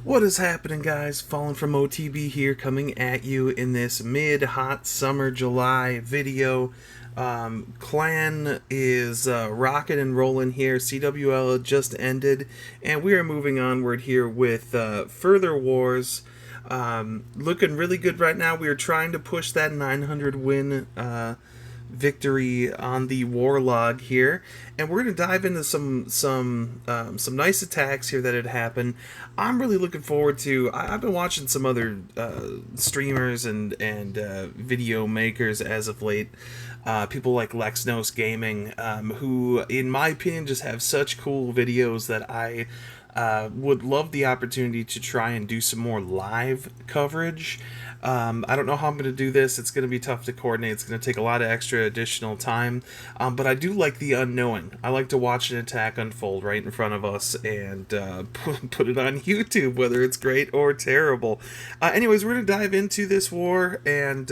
What is happening, guys? Fallen from OTB here, coming at you in this mid-hot summer July video. Clan is rocking and rolling here. CWL just ended, and we are moving onward here with further wars. Looking really good right now. We are trying to push that 900 win victory on the war log here, and we're going to dive into some nice attacks here that had happened. I'm really looking forward to. I've been watching some other streamers and video makers as of late. People like Lexnos Gaming, who, in my opinion, just have such cool videos that I would love the opportunity to try and do some more live coverage. I don't know how I'm going to do this. It's going to be tough to coordinate. It's going to take a lot of extra additional time. But I do like the unknowing. I like to watch an attack unfold right in front of us and put it on YouTube, whether it's great or terrible. Anyways, we're going to dive into this war, and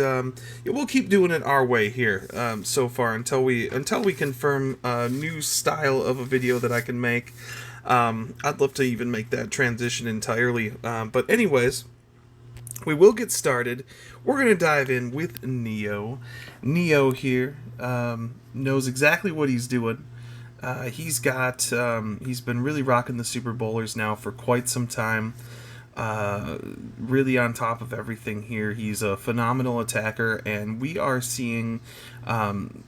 we'll keep doing it our way here so far until we confirm a new style of a video that I can make. I'd love to even make that transition entirely. But anyways, we will get started. We're going to dive in with Neo. Neo here knows exactly what he's doing. He's been really rocking the Super Bowlers now for quite some time. Really on top of everything here. He's a phenomenal attacker, and we are seeing one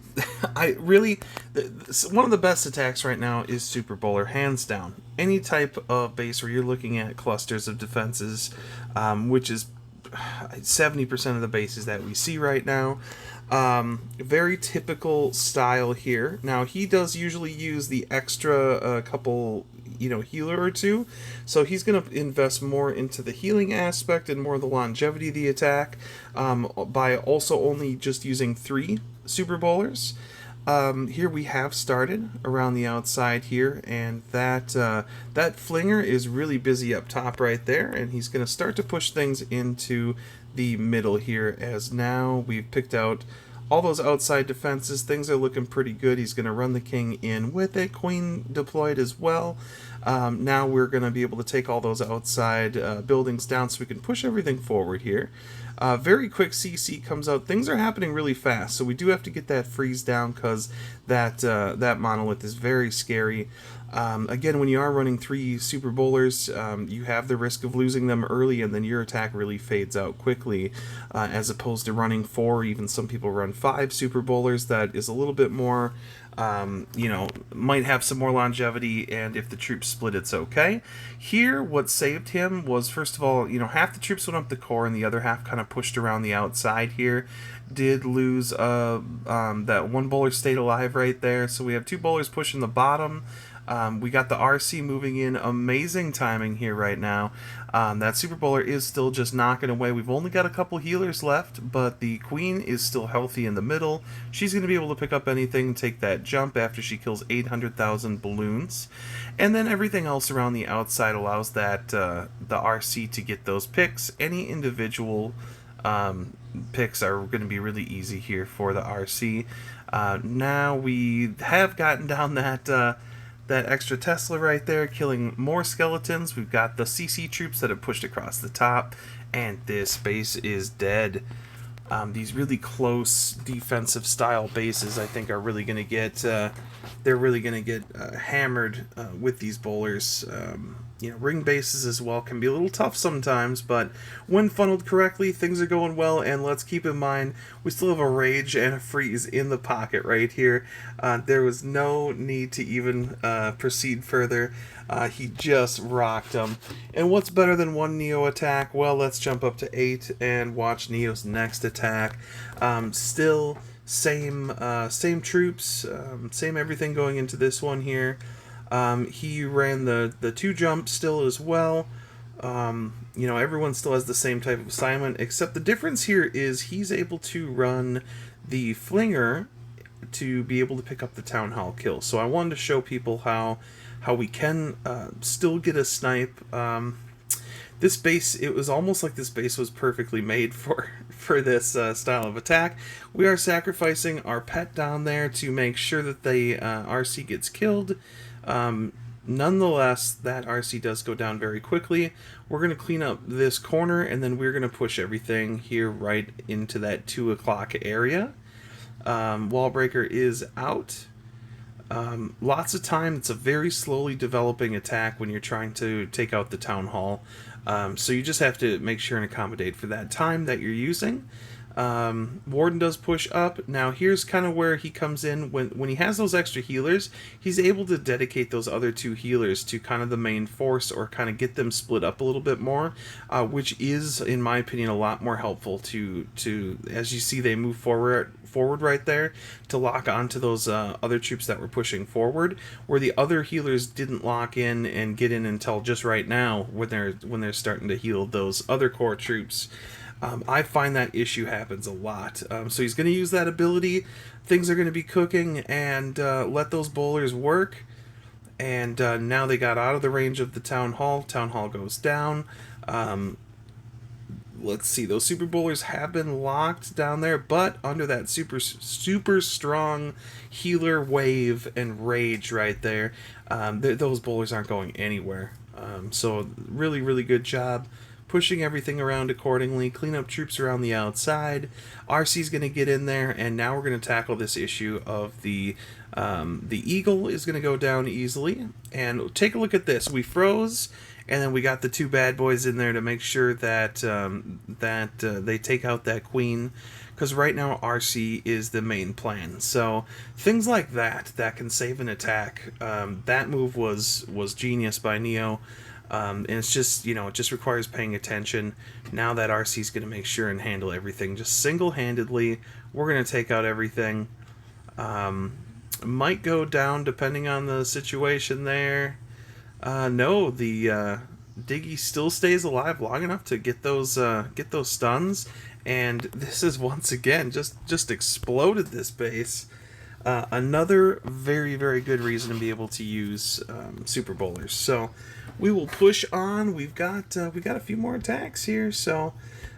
of the best attacks right now is Super Bowler, hands down. Any type of base where you're looking at clusters of defenses, which is 70% of the bases that we see right now. Very typical style here. Now, he does usually use the extra couple, healer or two. So he's going to invest more into the healing aspect and more the longevity of the attack by also only just using 3 Super Bowlers. Here we have started around the outside here, and that flinger is really busy up top right there, and he's going to start to push things into the middle here, as now we've picked out all those outside defenses. Things are looking pretty good. He's going to run the king in with a queen deployed as well. Now we're going to be able to take all those outside buildings down so we can push everything forward here. Very quick CC comes out. Things are happening really fast, so we do have to get that freeze down because that monolith is very scary. Again, when you are running 3 Super Bowlers, you have the risk of losing them early, and then your attack really fades out quickly, as opposed to running 4, even some people run 5 Super Bowlers. That is a little bit more, might have some more longevity, and if the troops split, it's okay. Here, what saved him was, first of all, half the troops went up the core, and the other half kind of pushed around the outside here. Did lose that 1 bowler stayed alive right there, so we have 2 bowlers pushing the bottom. We got the RC moving in. Amazing timing here right now. That Super Bowler is still just knocking away. We've only got a couple healers left, but the Queen is still healthy in the middle. She's going to be able to pick up anything and take that jump after she kills 800,000 balloons. And then everything else around the outside allows that the RC to get those picks. Any individual picks are going to be really easy here for the RC. Now we have gotten down that extra Tesla right there, killing more skeletons. We've got the CC troops that have pushed across the top, and this base is dead. These really close defensive style bases, I think, are really going to get hammered with these bowlers. Ring bases as well can be a little tough sometimes, but when funneled correctly, things are going well. And let's keep in mind, we still have a rage and a freeze in the pocket right here. There was no need to even proceed further. He just rocked him. And what's better than 1 Neo attack? Well, let's jump up to 8 and watch Neo's next attack. Still same troops, same everything going into this one here. He ran the 2 jumps still as well. Everyone still has the same type of assignment, except the difference here is he's able to run the flinger to be able to pick up the town hall kill. So I wanted to show people how we can still get a snipe. This base, it was almost like this base was perfectly made for this style of attack. We are sacrificing our pet down there to make sure that the RC gets killed. Nonetheless, that RC does go down very quickly. We're going to clean up this corner, and then we're going to push everything here right into that 2 o'clock area. Wall breaker is out. Lots of time, it's a very slowly developing attack when you're trying to take out the town hall. So you just have to make sure and accommodate for that time that you're using. Warden does push up. Now here's kind of where he comes in. When he has those extra healers, he's able to dedicate those other 2 healers to kind of the main force, or kind of get them split up a little bit more, which is, in my opinion, a lot more helpful to as you see they move forward right there, to lock onto those other troops that were pushing forward, where the other healers didn't lock in and get in until just right now when they're starting to heal those other core troops. I find that issue happens a lot. So he's going to use that ability. Things are going to be cooking, and let those bowlers work. And now they got out of the range of the town hall. Town hall goes down. Let's see. Those super bowlers have been locked down there, but under that super strong healer wave and rage right there, those bowlers aren't going anywhere. So really, really good job pushing everything around accordingly, clean up troops around the outside. RC's going to get in there, and now we're going to tackle this issue of the eagle is going to go down easily. And take a look at this. We froze, and then we got the 2 bad boys in there to make sure that they take out that queen, because right now RC is the main plan. So things like that can save an attack. That move was genius by Neo. And it's just, it just requires paying attention. Now that RC is going to make sure and handle everything just single-handedly. We're going to take out everything. Might go down depending on the situation there. No, the Diggy still stays alive long enough to get those stuns. And this is once again just exploded this base. Another very, very good reason to be able to use super bowlers. So we will push on. We got a few more attacks here. So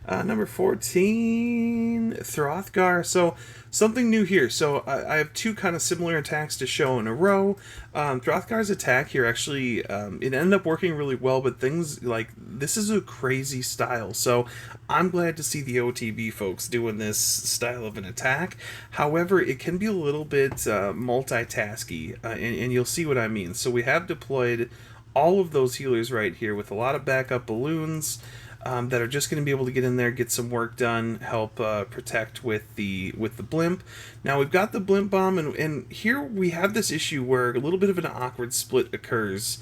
number 14, Throthgar. So something new here. So I have 2 kind of similar attacks to show in a row. Throthgar's attack here actually, it ended up working really well, but things like, this is a crazy style. So I'm glad to see the OTB folks doing this style of an attack. However, it can be a little bit multitasky, and you'll see what I mean. So we have deployed all of those healers right here with a lot of backup balloons that are just going to be able to get in there, get some work done, help protect with the blimp. Now we've got the blimp bomb, and here we have this issue where a little bit of an awkward split occurs,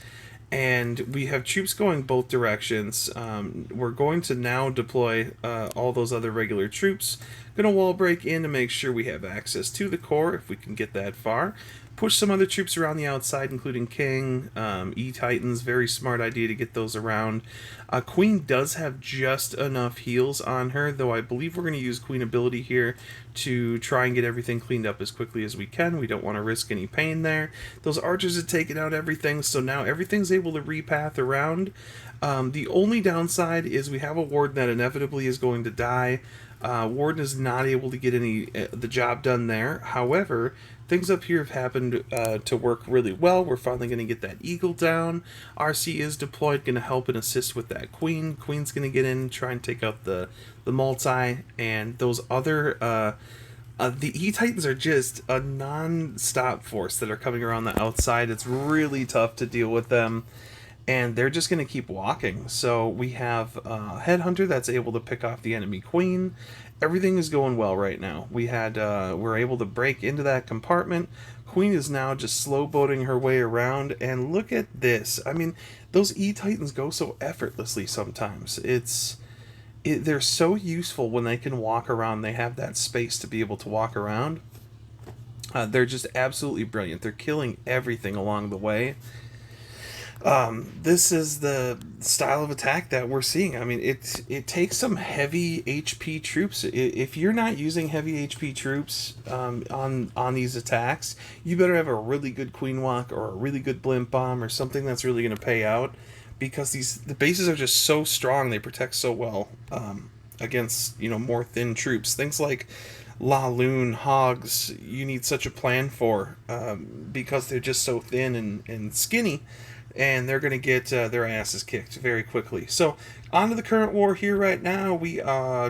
and we have troops going both directions. We're going to now deploy all those other regular troops. Going to wall break in to make sure we have access to the core if we can get that far. Push some other troops around the outside, including King, E-Titans. Very smart idea to get those around. Queen does have just enough heals on her, though I believe we're going to use Queen ability here to try and get everything cleaned up as quickly as we can. We don't want to risk any pain there. Those archers have taken out everything, so now everything's able to repath around. The only downside is we have a warden that inevitably is going to die. Warden is not able to get the job done there. However, things up here have happened to work really well. We're finally going to get that eagle down. RC is deployed, going to help and assist with that queen. Queen's going to get in, try and take out the multi, and those other the E-Titans are just a non-stop force that are coming around the outside. It's really tough to deal with them, and they're just going to keep walking. So we have a Headhunter that's able to pick off the enemy queen. Everything is going well right now. We're able to break into that compartment. Queen is now just slow boating her way around, and look at this. I mean, those E-Titans go so effortlessly sometimes. They're so useful when they can walk around. They have that space to be able to walk around. They're just absolutely brilliant. They're killing everything along the way. This is the style of attack that we're seeing. I mean, it takes some heavy HP troops. If you're not using heavy HP troops on these attacks, you better have a really good Queen Walk or a really good Blimp Bomb or something that's really going to pay out, because the bases are just so strong. They protect so well against more thin troops. Things like La Lune, Hogs, you need such a plan for because they're just so thin and skinny. and they're going to get their asses kicked very quickly. So, on to the current war here right now. We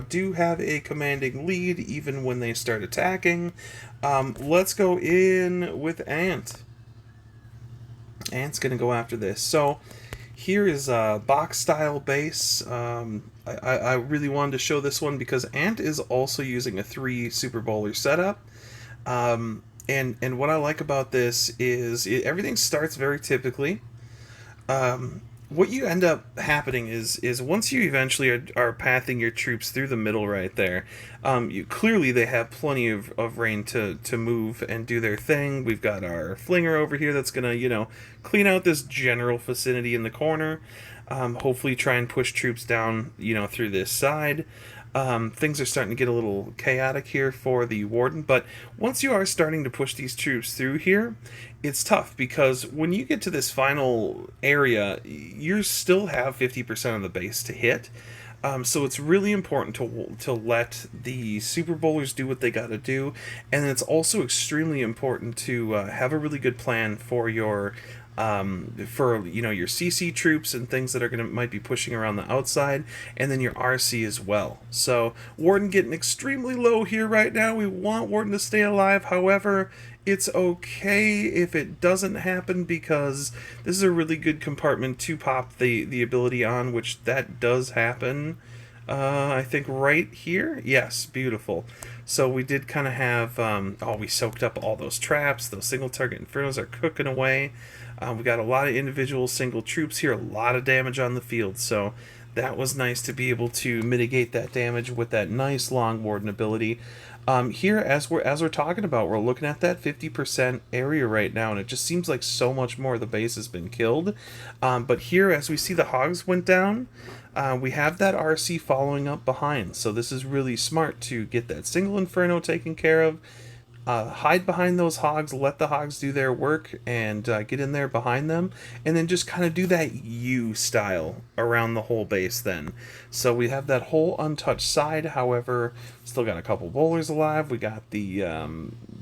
do have a commanding lead even when they start attacking. Let's go in with Ant. Ant's going to go after this. So, here is a box style base. I really wanted to show this one because Ant is also using a 3 Super Bowler setup. And what I like about this is everything starts very typically. What you end up happening is once you eventually are pathing your troops through the middle right there, clearly they have plenty of rain to move and do their thing. We've got our flinger over here that's gonna clean out this general vicinity in the corner. Hopefully try and push troops down through this side. Things are starting to get a little chaotic here for the warden, but once you are starting to push these troops through here, it's tough because when you get to this final area, you still have 50% of the base to hit. So it's really important to let the Super Bowlers do what they got to do, and it's also extremely important to have a really good plan for your your CC troops and things that might be pushing around the outside, and then your RC as well. So Warden getting extremely low here right now. We want Warden to stay alive. However, it's okay if it doesn't happen because this is a really good compartment to pop the ability on, which that does happen. I think right here. Yes, beautiful. So we did kind of have, we soaked up all those traps. Those single target infernos are cooking away. We got a lot of individual single troops here, a lot of damage on the field. So that was nice to be able to mitigate that damage with that nice long warden ability. Here, as we're talking about, we're looking at that 50% area right now, and it just seems like so much more of the base has been killed. But here, as we see the hogs went down, we have that RC following up behind. So this is really smart to get that single inferno taken care of. Hide behind those hogs, let the hogs do their work, and get in there behind them, and then just kind of do that U style around the whole base then. So we have that whole untouched side. However, still got a couple bowlers alive. We got the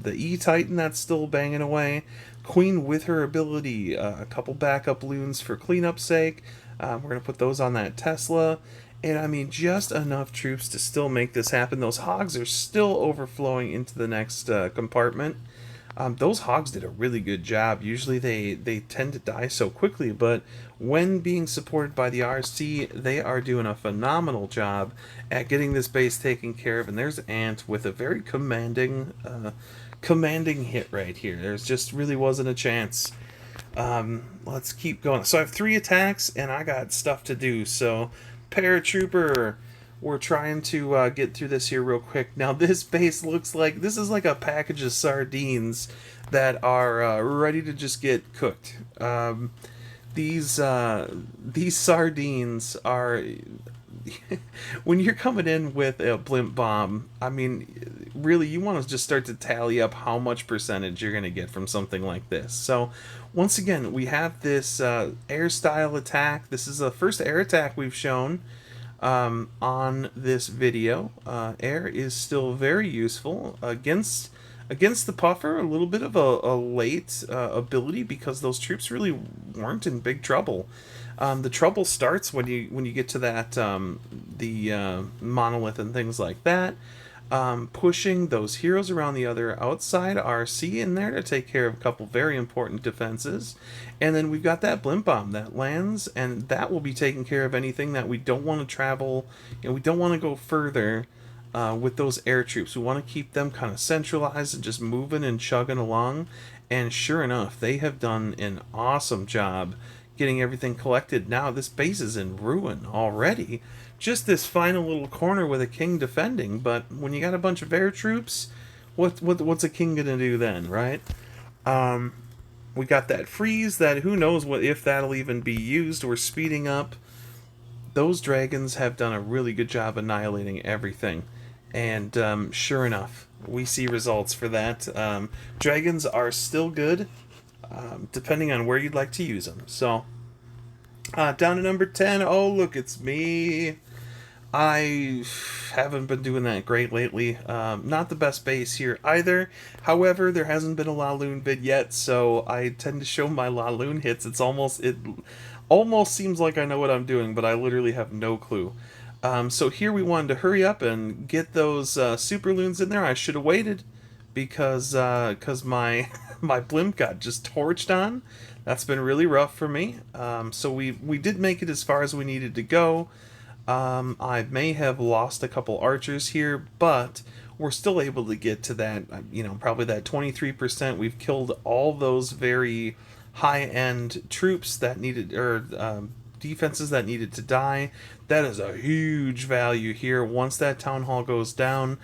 E-Titan that's still banging away. Queen with her ability, a couple backup loons for cleanup's sake. We're going to put those on that Tesla. And I mean, just enough troops to still make this happen. Those hogs are still overflowing into the next compartment. Those hogs did a really good job. Usually they tend to die so quickly, but when being supported by the RC, they are doing a phenomenal job at getting this base taken care of. And there's Ant with a very commanding hit right here. There's just really wasn't a chance. Let's keep going. So I have 3 attacks, and I got stuff to do, so... Paratrooper, we're trying to get through this here real quick. Now this base looks like this is like a package of sardines that are ready to just get cooked. These sardines are when you're coming in with a blimp bomb, I mean, really you want to just start to tally up how much percentage you're going to get from something like this. So once again, we have this air style attack. This is the first air attack we've shown on this video. Air is still very useful against the puffer. A little bit of a late ability because those troops really weren't in big trouble. The trouble starts when you get to that the monolith and things like that. Pushing those heroes around the other outside RC in there to take care of a couple very important defenses. And then we've got that blimp bomb that lands, and that will be taking care of anything that we don't want to travel. We don't want to go further with those air troops. We want to keep them kind of centralized and just moving and chugging along. And sure enough, they have done an awesome job getting everything collected. Now this base is in ruin already. Just this final little corner with a king defending, but when you got a bunch of air troops, what's a king gonna do then, right? We got that freeze that who knows if that'll even be used. We're speeding up. Those dragons have done a really good job annihilating everything, and sure enough, we see results for that. Dragons are still good, depending on where you'd like to use them. So down to number 10. Oh, look, it's me. I haven't been doing that great lately. Not the best base here either. However, there hasn't been a La Lune vid yet, so I tend to show my La Lune hits. It almost seems like I know what I'm doing, but I literally have no clue. So here we wanted to hurry up and get those super loons in there. I should have waited because my my blimp got just torched on. That's been really rough for me. So we did make it as far as we needed to go. I may have lost a couple archers here, but we're still able to get to that, probably that 23%. We've killed all those very high-end troops that needed, or defenses that needed to die. That is a huge value here once that town hall goes down.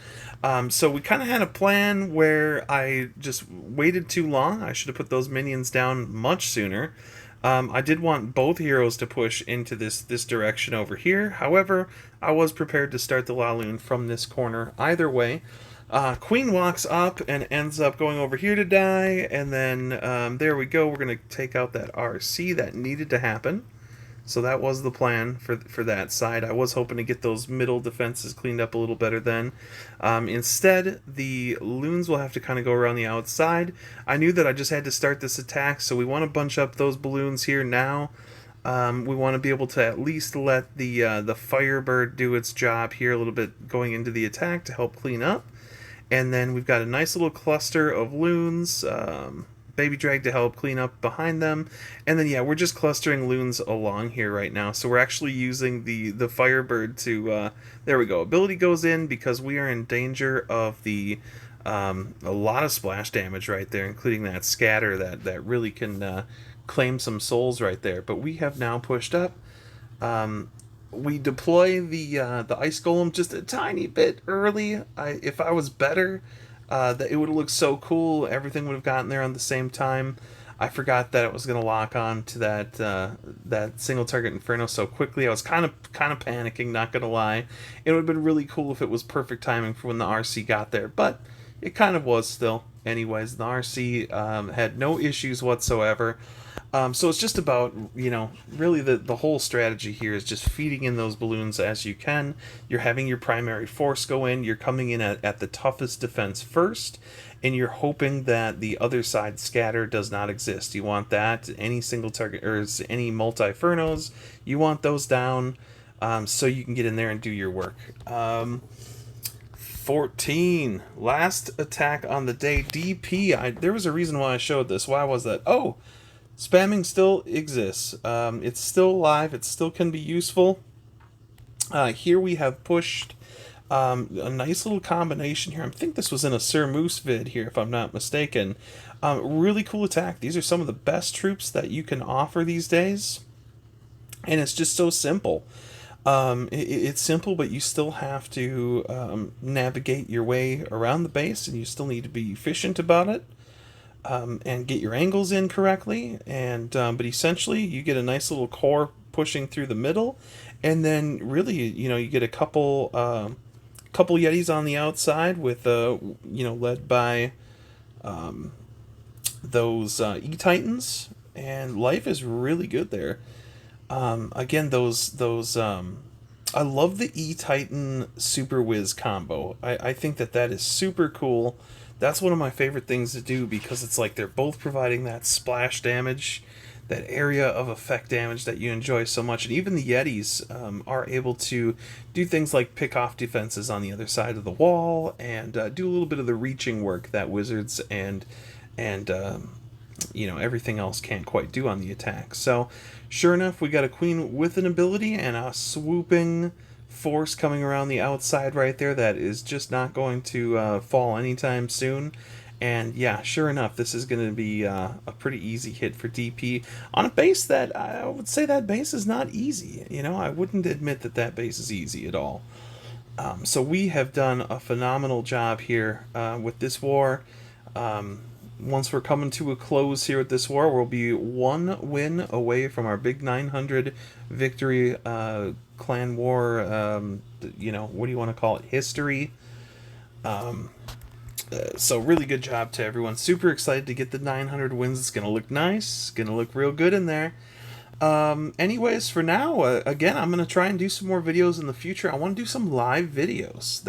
So we kind of had a plan where I just waited too long. I should have put those minions down much sooner. I did want both heroes to push into this direction over here. However, I was prepared to start the La Lune from this corner either way. Queen walks up and ends up going over here to die, and then there we go. We're going to take out that RC that needed to happen. So that was the plan for that side. I was hoping to get those middle defenses cleaned up a little better then. Instead, the loons will have to kind of go around the outside. I knew that I just had to start this attack, so we want to bunch up those balloons here now. We want to be able to at least let the Firebird do its job here a little bit going into the attack to help clean up. And then we've got a nice little cluster of loons. Baby Drag to help clean up behind them, and then yeah, we're just clustering loons along here right now. So we're actually using the Firebird to there we go. Ability goes in because we are in danger of a lot of splash damage right there, including that scatter that really can claim some souls right there. But we have now pushed up. We deploy the ice golem just a tiny bit early. If I was better. That it would have looked so cool. Everything would have gotten there on the same time. I forgot that it was going to lock on to that single target inferno so quickly. I was kind of panicking, not going to lie. It would have been really cool if it was perfect timing for when the RC got there, but it kind of was still. Anyways, the RC had no issues whatsoever. So it's just about, really the whole strategy here is just feeding in those balloons as you can. You're having your primary force go in. You're coming in at the toughest defense first, and you're hoping that the other side scatter does not exist. You want that. Any single target, or any multi-fernos, you want those down so you can get in there and do your work. 14. Last attack on the day. DP. There was a reason why I showed this. Why was that? Oh! Spamming still exists. It's still alive. It still can be useful. Here we have pushed a nice little combination here. I think this was in a Sir Moose vid here, if I'm not mistaken. Really cool attack. These are some of the best troops that you can offer these days. And it's just so simple. It's simple, but you still have to navigate your way around the base, and you still need to be efficient about it. And get your angles in correctly, and but essentially you get a nice little core pushing through the middle, and then really you get a couple Yetis on the outside with led by those E-Titans, and life is really good there. Again, those I love the E-Titan Super Whiz combo. I think that is super cool. That's one of my favorite things to do because it's like they're both providing that splash damage, that area of effect damage that you enjoy so much. And even the Yetis are able to do things like pick off defenses on the other side of the wall and do a little bit of the reaching work that wizards and everything else can't quite do on the attack. So sure enough, we got a queen with an ability and a swooping force coming around the outside right there that is just not going to fall anytime soon. And yeah, sure enough, this is going to be a pretty easy hit for DP on a base that I would say that base is not easy. I wouldn't admit that base is easy at all. So we have done a phenomenal job here with this war. Once we're coming to a close here with this war, we'll be one win away from our big 900 victory clan war, what do you want to call it, history. So really good job to everyone. Super excited to get the 900 wins. It's going to look nice. It's going to look real good in there. Anyways, for now, again, I'm gonna try and do some more videos in the future. I want to do some live videos.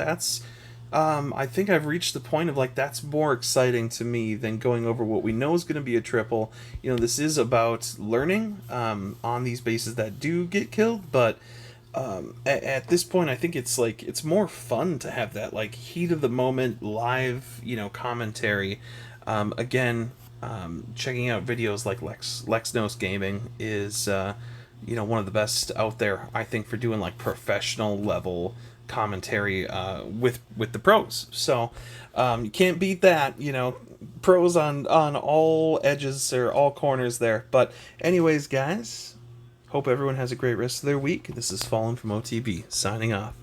I think I've reached the point of like that's more exciting to me than going over what we know is going to be a triple. You know, this is about learning on these bases that do get killed, but at this point, I think it's like it's more fun to have that like heat of the moment live, commentary. Again, checking out videos like Lex Knows Gaming is one of the best out there. I think for doing like professional level commentary with the pros. So you can't beat that. Pros on all edges or all corners there. But anyways, guys. Hope everyone has a great rest of their week. This is Fallen from OTB, signing off.